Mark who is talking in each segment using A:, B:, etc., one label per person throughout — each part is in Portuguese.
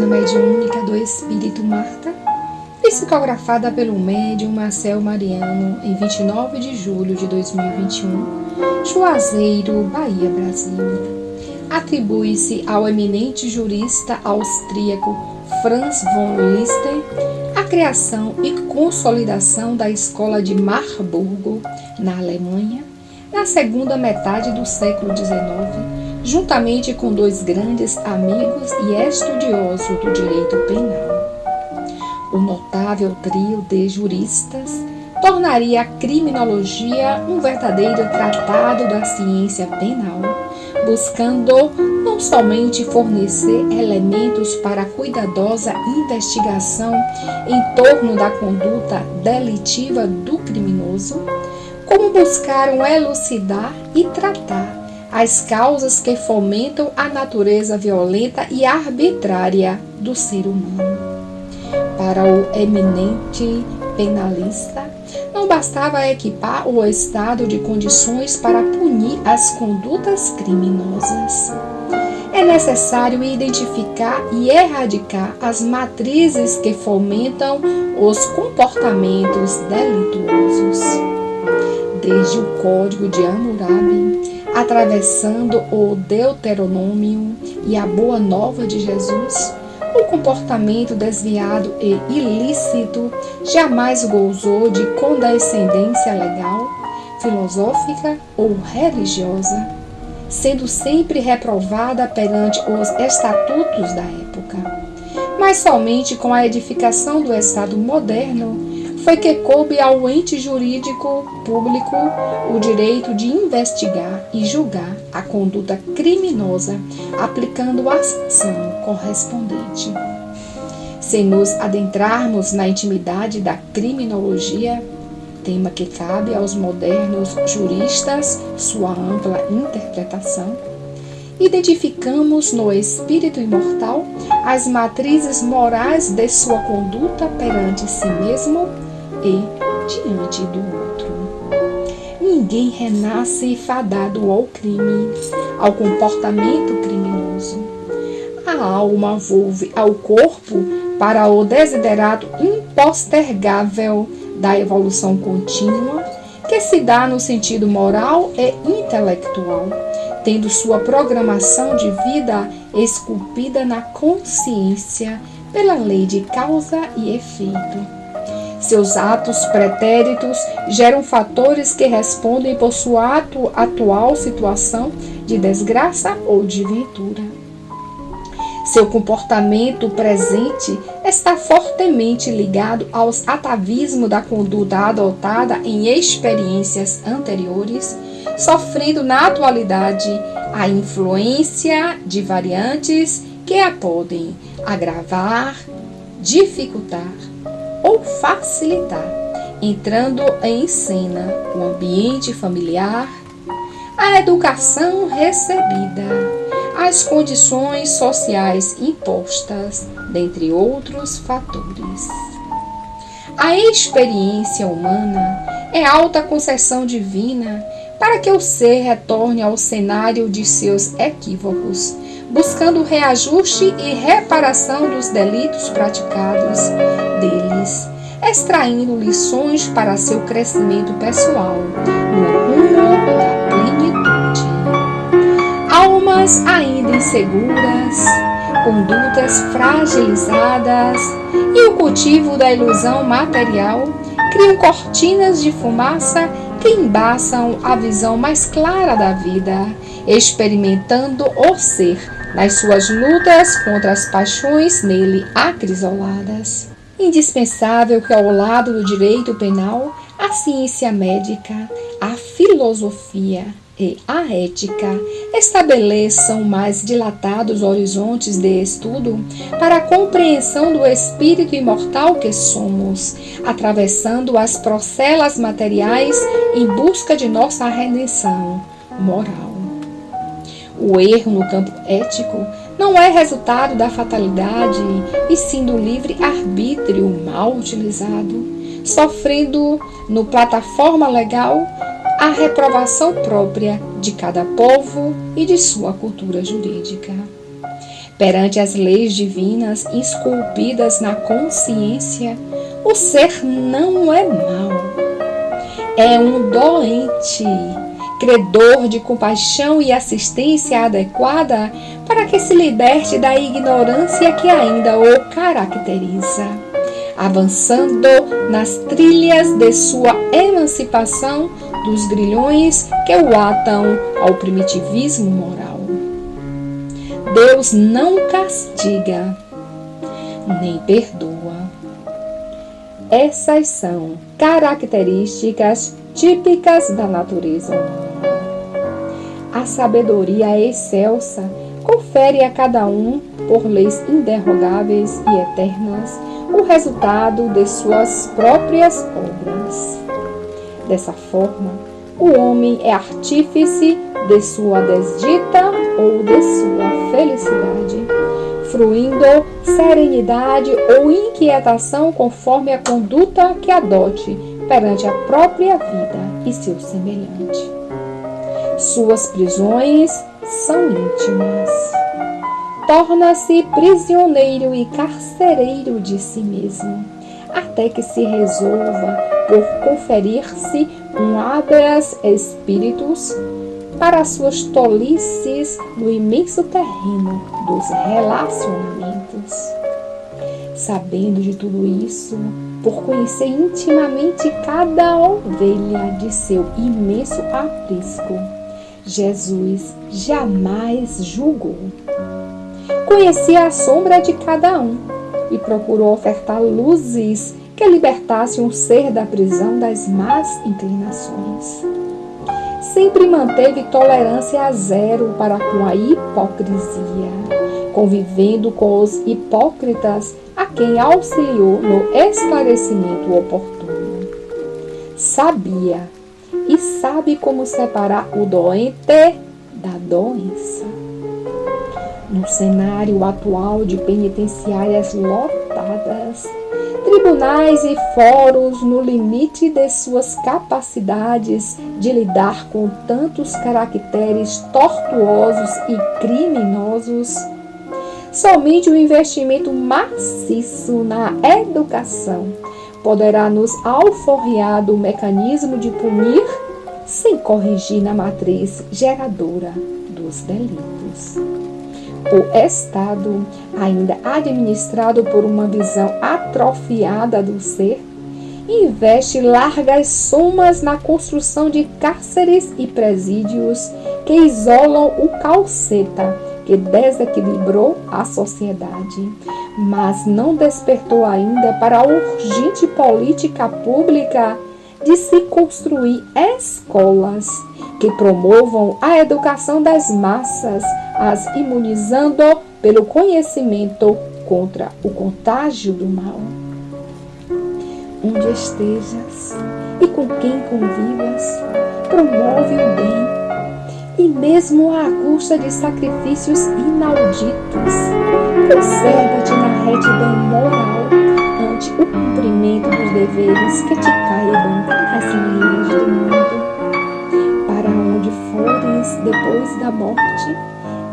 A: Página mediúnica do Espírito Marta, psicografada pelo médium Marcel Mariano em 29 de julho de 2021, Juazeiro, Bahia, Brasil. Atribui-se ao eminente jurista austríaco Franz von Liszt a criação e consolidação da Escola de Marburgo, na Alemanha, na segunda metade do século XIX, juntamente com dois grandes amigos e estudiosos do direito penal. O notável trio de juristas tornaria a criminologia um verdadeiro tratado da ciência penal, buscando não somente fornecer elementos para a cuidadosa investigação em torno da conduta delitiva do criminoso, como buscaram elucidar e tratar as causas que fomentam a natureza violenta e arbitrária do ser humano. Para o eminente penalista, não bastava equipar o Estado de condições para punir as condutas criminosas. É necessário identificar e erradicar as matrizes que fomentam os comportamentos delituosos. Desde o Código de Hammurabi, atravessando o Deuteronômio e a Boa Nova de Jesus, o comportamento desviado e ilícito jamais gozou de condescendência legal, filosófica ou religiosa, sendo sempre reprovada perante os estatutos da época. Mas somente com a edificação do Estado moderno foi que coube ao ente jurídico público o direito de investigar e julgar a conduta criminosa, aplicando a ação correspondente. Se nos adentrarmos na intimidade da criminologia, tema que cabe aos modernos juristas sua ampla interpretação, identificamos no espírito imortal as matrizes morais de sua conduta perante si mesmo e diante do outro. Ninguém renasce fadado ao crime, ao comportamento criminoso. A alma volve ao corpo para o desiderato impostergável da evolução contínua, que se dá no sentido moral e intelectual, tendo sua programação de vida esculpida na consciência pela lei de causa e efeito. Seus atos pretéritos geram fatores que respondem por sua atual situação de desgraça ou de ventura. Seu comportamento presente está fortemente ligado aos atavismos da conduta adotada em experiências anteriores, sofrendo na atualidade a influência de variantes que a podem agravar, dificultar ou facilitar, entrando em cena o ambiente familiar, a educação recebida, as condições sociais impostas, dentre outros fatores. A experiência humana é alta concessão divina para que o ser retorne ao cenário de seus equívocos, buscando reajuste e reparação dos delitos praticados deles, extraindo lições para seu crescimento pessoal no rumo da plenitude. Almas ainda inseguras, condutas fragilizadas e o cultivo da ilusão material criam cortinas de fumaça que embaçam a visão mais clara da vida, experimentando o ser nas suas lutas contra as paixões nele acrisoladas. Indispensável que ao lado do direito penal, a ciência médica, a filosofia e a ética estabeleçam mais dilatados horizontes de estudo para a compreensão do espírito imortal que somos, atravessando as procelas materiais em busca de nossa redenção moral. O erro no campo ético não é resultado da fatalidade, e sim do livre arbítrio mal utilizado, sofrendo no plataforma legal a reprovação própria de cada povo e de sua cultura jurídica. Perante as leis divinas esculpidas na consciência, o ser não é mau. É um doente, credor de compaixão e assistência adequada para que se liberte da ignorância que ainda o caracteriza, avançando nas trilhas de sua emancipação dos grilhões que o atam ao primitivismo moral. Deus não castiga, nem perdoa. Essas são características típicas da natureza humana. A sabedoria excelsa confere a cada um, por leis inderrogáveis e eternas, o resultado de suas próprias obras. Dessa forma, o homem é artífice de sua desdita ou de sua felicidade, fruindo serenidade ou inquietação conforme a conduta que adote perante a própria vida e seu semelhante. Suas prisões são íntimas. Torna-se prisioneiro e carcereiro de si mesmo, até que se resolva por conferir-se um habeas spiritus para suas tolices no imenso terreno dos relacionamentos. Sabendo de tudo isso, por conhecer intimamente cada ovelha de seu imenso aprisco, Jesus jamais julgou. Conhecia a sombra de cada um e procurou ofertar luzes que libertassem o ser da prisão das más inclinações. Sempre manteve tolerância a zero para com a hipocrisia, convivendo com os hipócritas a quem auxiliou no esclarecimento oportuno. Sabia e sabe como separar o doente da doença. No cenário atual de penitenciárias lotadas, tribunais e fóruns no limite de suas capacidades de lidar com tantos caracteres tortuosos e criminosos, somente o investimento maciço na educação poderá nos alforriar do mecanismo de punir sem corrigir na matriz geradora dos delitos. O Estado, ainda administrado por uma visão atrofiada do ser, investe largas somas na construção de cárceres e presídios que isolam o calceta que desequilibrou a sociedade, mas não despertou ainda para a urgente política pública de se construir escolas que promovam a educação das massas, as imunizando pelo conhecimento contra o contágio do mal. Onde estejas e com quem convivas, promove o bem, e mesmo à custa de sacrifícios inauditos, conserva-te na retidão moral ante o cumprimento dos deveres que te caibam nas linhas do mundo. Para onde fores depois da morte,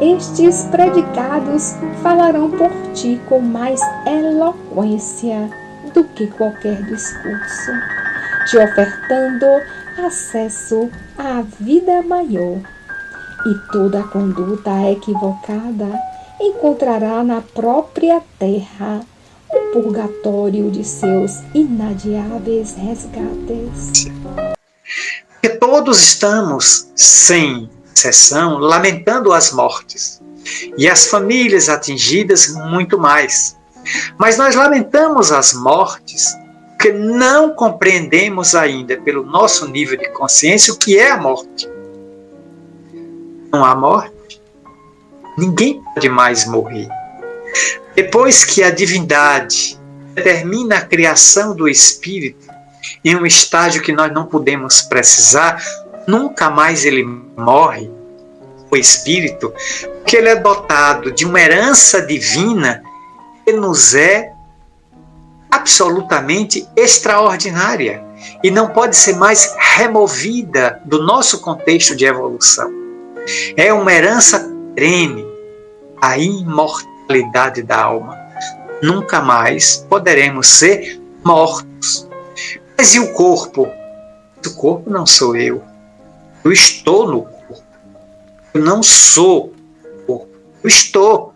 A: estes predicados falarão por ti com mais eloquência do que qualquer discurso, te ofertando acesso à vida maior. E toda conduta equivocada encontrará na própria terra o purgatório de seus inadiáveis resgates.
B: Porque todos estamos, sem exceção, lamentando as mortes, e as famílias atingidas muito mais. Mas nós lamentamos as mortes porque não compreendemos ainda, pelo nosso nível de consciência, o que é a morte. Não há morte, ninguém pode mais morrer. Depois que a divindade determina a criação do espírito em um estágio que nós não podemos precisar, nunca mais ele morre, o espírito, porque ele é dotado de uma herança divina que nos é absolutamente extraordinária e não pode ser mais removida do nosso contexto de evolução. É uma herança perene, a imortalidade. imortalidade da alma. Nunca mais poderemos ser mortos. Mas e o corpo? O corpo não sou eu. Eu estou no corpo. Eu não sou o corpo. Eu estou.